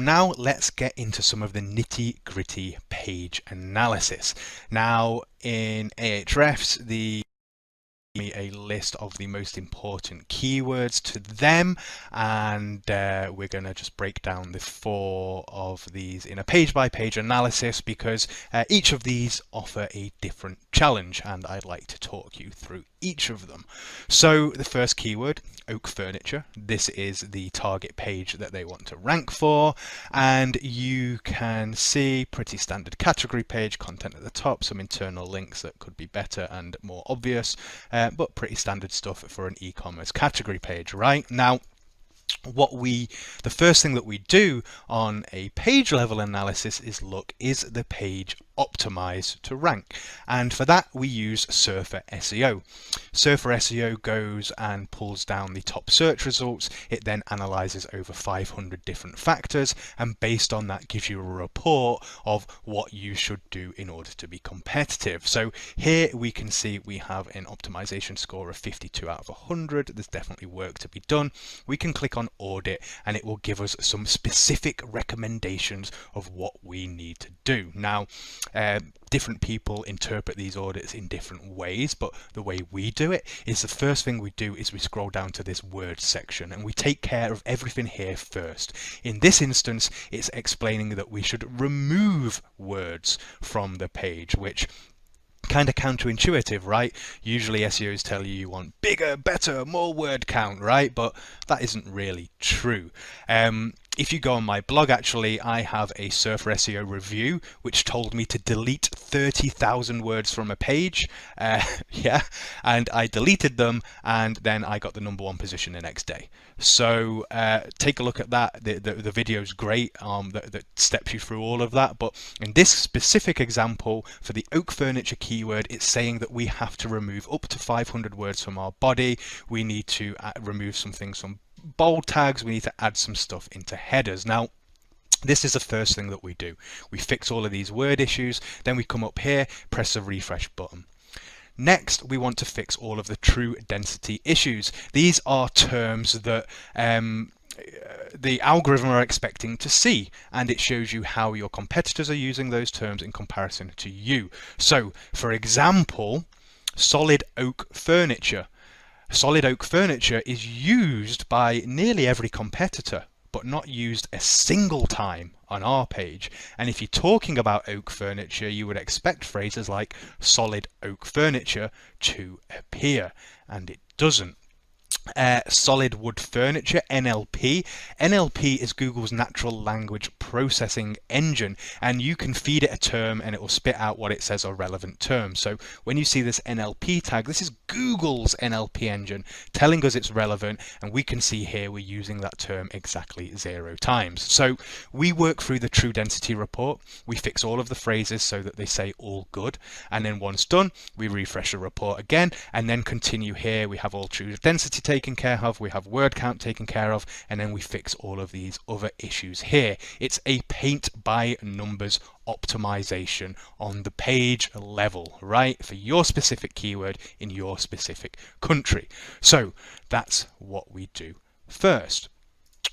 now let's get into some of the nitty-gritty page analysis. Now in Ahrefs, a list of the most important keywords to them, and we're going to just break down the 4 of these in a page-by-page analysis because each of these offer a different challenge, and I'd like to talk you through each of them. So the first keyword, oak furniture. This is the target page that they want to rank for, and you can see pretty standard category page, content at the top, some internal links that could be better and more obvious, but pretty standard stuff for an e-commerce category page. Right now, the first thing that we do on a page level analysis is look, is the page optimized to rank? And for that we use Surfer SEO. Surfer SEO goes and pulls down the top search results. It then analyzes over 500 different factors, and based on that gives you a report of what you should do in order to be competitive. So here we can see we have an optimization score of 52 out of 100. There's definitely work to be done. We can click on audit and it will give us some specific recommendations of what we need to do. Now, different people interpret these audits in different ways, but the way we do it is the first thing we do is we scroll down to this word section and we take care of everything here first. In this instance, it's explaining that we should remove words from the page, which kind of counterintuitive, right? Usually SEOs tell you want bigger, better, more word count, right? But that isn't really true. If you go on my blog, actually, I have a Surfer SEO review which told me to delete 30,000 words from a page. Yeah, and I deleted them, and then I got the #1 position the next day. So take a look at that. The video is great, that steps you through all of that. But in this specific example, for the oak furniture keyword, it's saying that we have to remove up to 500 words from our body. We need to remove some things from bold tags. We need to add some stuff into headers. Now, this is the first thing that we do. We fix all of these word issues, then we come up here, press the refresh button. Next, we want to fix all of the true density issues. These are terms that the algorithm are expecting to see, and it shows you how your competitors are using those terms in comparison to you. So, for example, solid oak furniture. Solid oak furniture is used by nearly every competitor, but not used a single time on our page. And if you're talking about oak furniture, you would expect phrases like solid oak furniture to appear, and it doesn't. Solid wood furniture, NLP. NLP is Google's natural language processing engine, and you can feed it a term and it will spit out what it says are relevant terms. So when you see this NLP tag, this is Google's NLP engine telling us it's relevant, and we can see here we're using that term exactly 0 times. So we work through the true density report, we fix all of the phrases so that they say all good, and then once done, we refresh the report again, and then continue here. We have all true density taken care of, we have word count taken care of, and then we fix all of these other issues here. It's a paint by numbers optimization on the page level, right, for your specific keyword in your specific country. So that's what we do first.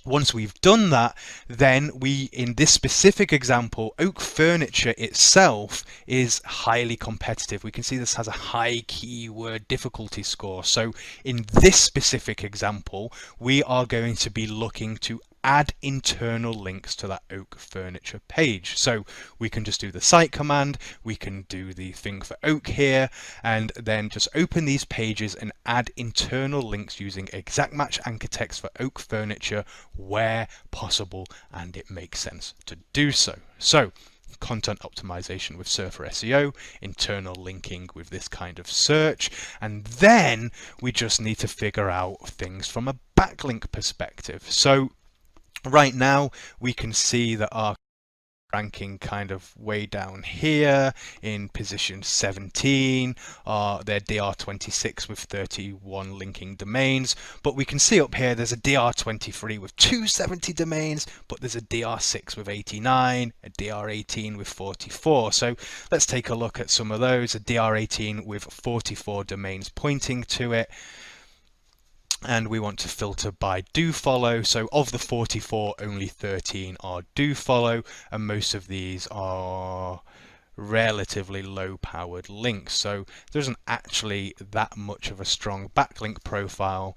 Once we've done that, then in this specific example, oak furniture itself is highly competitive. We can see this has a high keyword difficulty score. So in this specific example, we are going to be looking to add internal links to that oak furniture page. So we can just do the cite command, we can do the thing for oak here, and then just open these pages and add internal links using exact match anchor text for oak furniture where possible and it makes sense to do so. So content optimization with Surfer SEO, internal linking with this kind of search, and then we just need to figure out things from a backlink perspective. So right now we can see that our ranking kind of way down here in position 17, they're DR26 with 31 linking domains, but we can see up here there's a DR23 with 270 domains, but there's a DR6 with 89, a DR18 with 44. So let's take a look at some of those. A DR18 with 44 domains pointing to it. and we want to filter by do follow. So of the 44, only 13 are do follow, and most of these are relatively low powered links. So there isn't actually that much of a strong backlink profile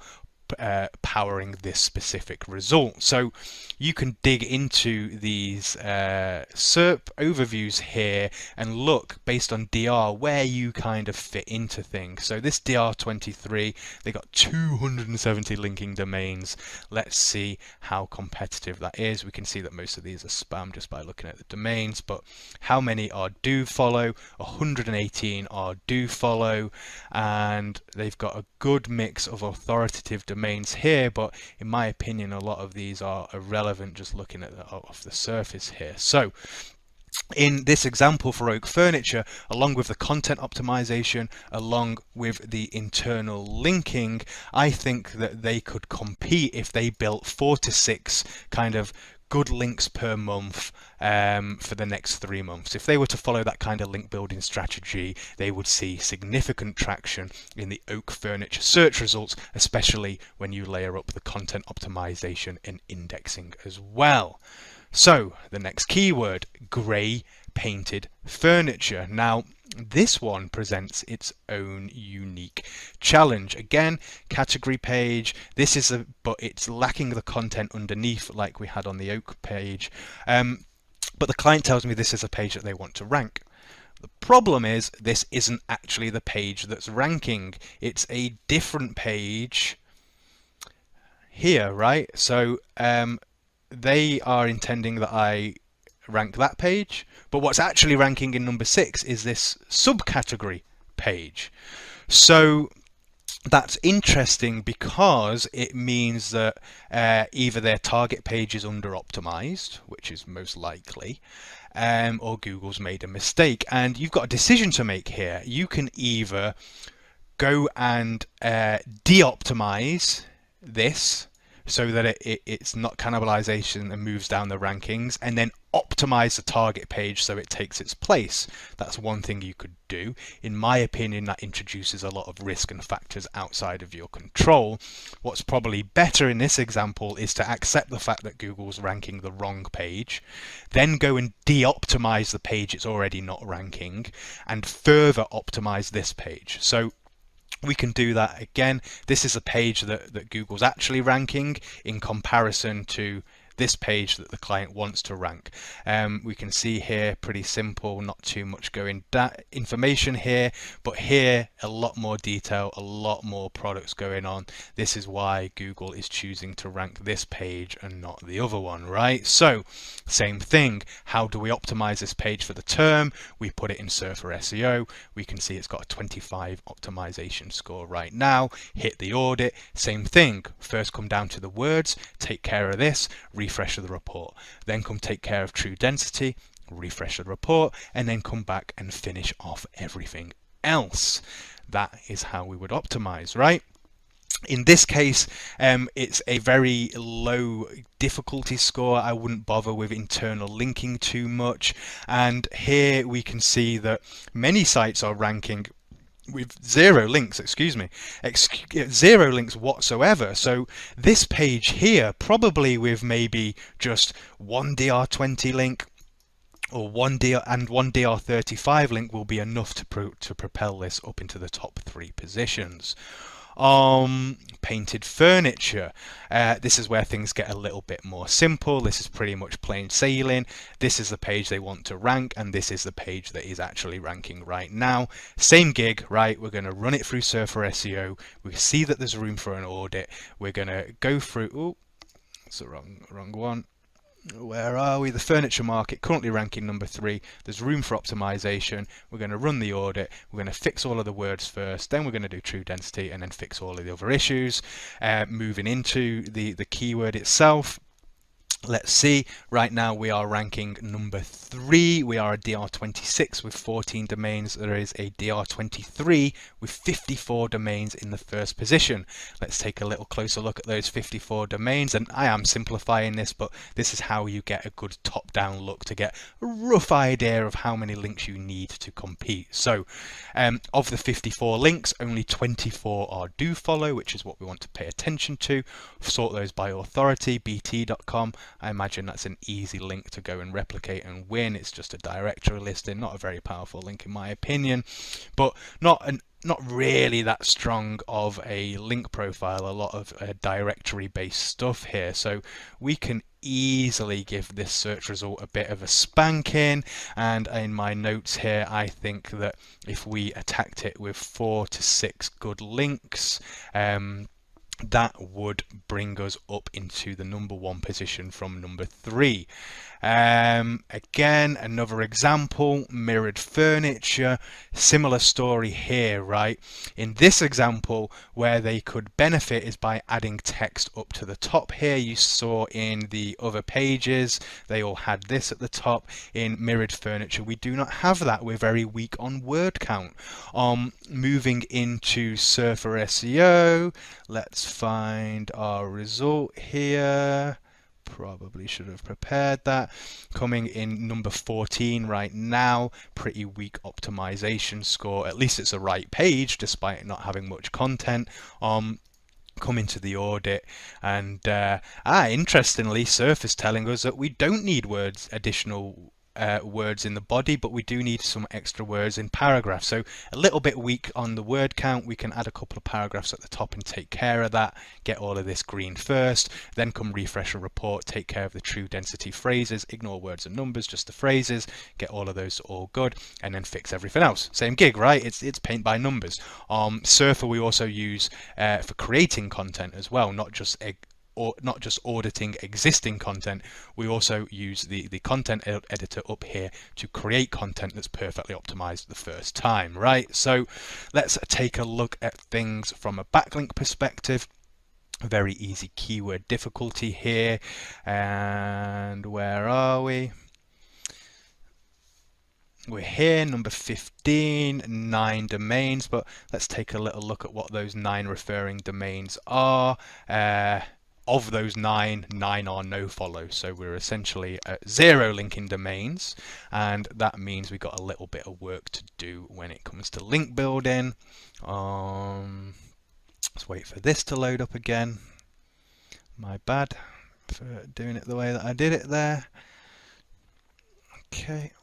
powering this specific result. So you can dig into these SERP overviews here and look based on DR where you kind of fit into things. So this DR23, they got 270 linking domains. Let's see how competitive that is. We can see that most of these are spam just by looking at the domains, but how many are do follow? 118 are do follow, and they've got a good mix of authoritative domains here, but in my opinion a lot of these are irrelevant just looking at off the surface here. So in this example for Oak Furniture, along with the content optimization, along with the internal linking, I think that they could compete if they built 4 to 6 kind of good links per month for the next 3 months. If they were to follow that kind of link building strategy, they would see significant traction in the Oak Furniture search results, especially when you layer up the content optimization and indexing as well. So the next keyword, grey painted furniture. Now this one presents its own unique challenge. Again, category page. This is but it's lacking the content underneath like we had on the Oak page. But the client tells me this is a page that they want to rank. The problem is this isn't actually the page that's ranking. It's a different page here, right? So they are intending that I rank that page, but what's actually ranking in number 6 is this subcategory page. So that's interesting because it means that either their target page is under optimized, which is most likely, or Google's made a mistake. And you've got a decision to make here. You can either go and de-optimize this so that it's not cannibalization and moves down the rankings, and then optimize the target page so it takes its place. That's one thing you could do. In my opinion, that introduces a lot of risk and factors outside of your control. What's probably better in this example is to accept the fact that Google's ranking the wrong page, then go and de-optimize the page it's already not ranking, and further optimize this page. So we can do that again. This is a page that Google's actually ranking in comparison to this page that the client wants to rank. We can see here, pretty simple, not too much going information here, but here a lot more detail, a lot more products going on. This is why Google is choosing to rank this page and not the other one, right? So same thing, how do we optimize this page for the term? We put it in Surfer SEO. We can see it's got a 25 optimization score right now. Hit the audit, same thing. First come down to the words, take care of this, refresh the report, then come take care of true density, refresh the report, and then come back and finish off everything else. That is how we would optimize, right? In this case, it's a very low difficulty score. I wouldn't bother with internal linking too much. And here we can see that many sites are ranking with zero links, zero links whatsoever. So this page here, probably with maybe just one DR20 link or one DR35 link, will be enough to propel this up into the top 3 positions. Painted furniture. This is where things get a little bit more simple. This is pretty much plain sailing. This is the page they want to rank, and this is the page that is actually ranking right now. Same gig, right? We're going to run it through Surfer SEO. We see that there's room for an audit. We're going to go through. Oh, it's the wrong one. Where are we? The furniture market, currently ranking number 3. There's room for optimization. We're going to run the audit. We're going to fix all of the words first. Then we're going to do true density and then fix all of the other issues. Moving into the keyword itself. Let's see, right now we are ranking number 3. We are a DR26 with 14 domains. There is a DR23 with 54 domains in the first position. Let's take a little closer look at those 54 domains, and I am simplifying this, but this is how you get a good top-down look to get a rough idea of how many links you need to compete. So of the 54 links, only 24 are do follow, which is what we want to pay attention to. Sort those by authority, bt.com. I imagine that's an easy link to go and replicate and win. It's just a directory listing, not a very powerful link in my opinion, but not really that strong of a link profile. A lot of directory based stuff here, so we can easily give this search result a bit of a spanking. And in my notes here, I think that if we attacked it with 4 to 6 good links, that would bring us up into the number 1 position from number 3. Again, another example, mirrored furniture, similar story here, right? In this example, where they could benefit is by adding text up to the top here. You saw in the other pages, they all had this at the top. In mirrored furniture, we do not have that. We're very weak on word count. Moving into Surfer SEO, let's find our result here. Probably should have prepared that. Coming in number 14 right now, pretty weak optimization score. At least it's a right page despite not having much content. Come into the audit, and interestingly, Surf is telling us that we don't need additional words in the body, but we do need some extra words in paragraphs. So a little bit weak on the word count. We can add a couple of paragraphs at the top and take care of that. Get all of this green first, then come refresh a report, take care of the true density phrases, ignore words and numbers, just the phrases, get all of those all good, and then fix everything else. Same gig, right? It's paint by numbers. Surfer we also use for creating content as well, not just auditing existing content. We also use the content editor up here to create content that's perfectly optimized the first time, right? So let's take a look at things from a backlink perspective. Very easy keyword difficulty here. And where are we? We're here, number 15, 9 domains, but let's take a little look at what those 9 referring domains are. Of those 9 are no follow, so we're essentially at 0 linking domains, and that means we've got a little bit of work to do when it comes to link building. Let's wait for this to load up again. My bad for doing it the way that I did it there. Okay.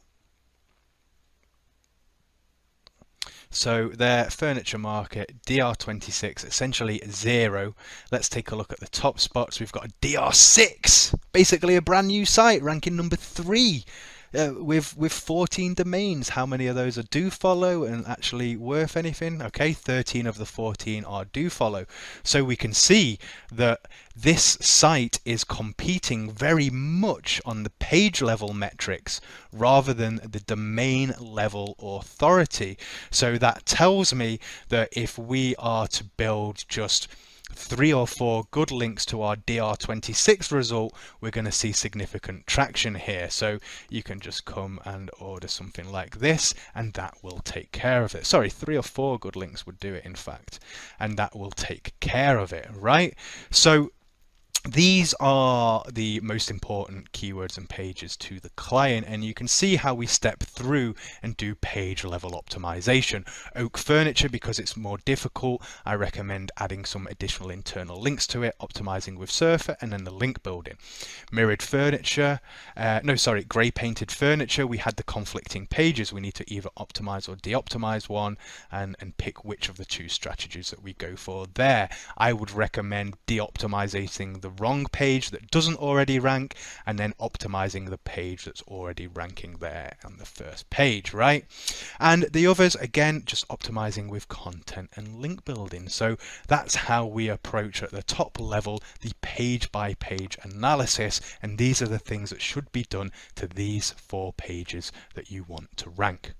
So their furniture market, DR26, essentially 0. Let's take a look at the top spots. We've got a DR6, basically a brand new site, ranking number 3. With 14 domains. How many of those are do follow and actually worth anything? Okay, 13 of the 14 are do follow. So we can see that this site is competing very much on the page level metrics rather than the domain level authority. So that tells me that if we are to build just 3 or 4 good links to our DR26 result, we're going to see significant traction here. So you can just come and order something like this, and that will take care of it. Sorry, 3 or 4 good links would do it, in fact, and that will take care of it, right? So these are the most important keywords and pages to the client, and you can see how we step through and do page level optimization. Oak furniture, because it's more difficult, I recommend adding some additional internal links to it, optimizing with Surfer, and then the link building. Mirrored furniture, grey painted furniture, we had the conflicting pages. We need to either optimize or de-optimize one and pick which of the 2 strategies that we go for there. I would recommend de-optimizing the wrong page that doesn't already rank, and then optimizing the page that's already ranking there on the first page, right? And the others, again, just optimizing with content and link building. So that's how we approach at the top level the page by page analysis, and these are the things that should be done to these 4 pages that you want to rank.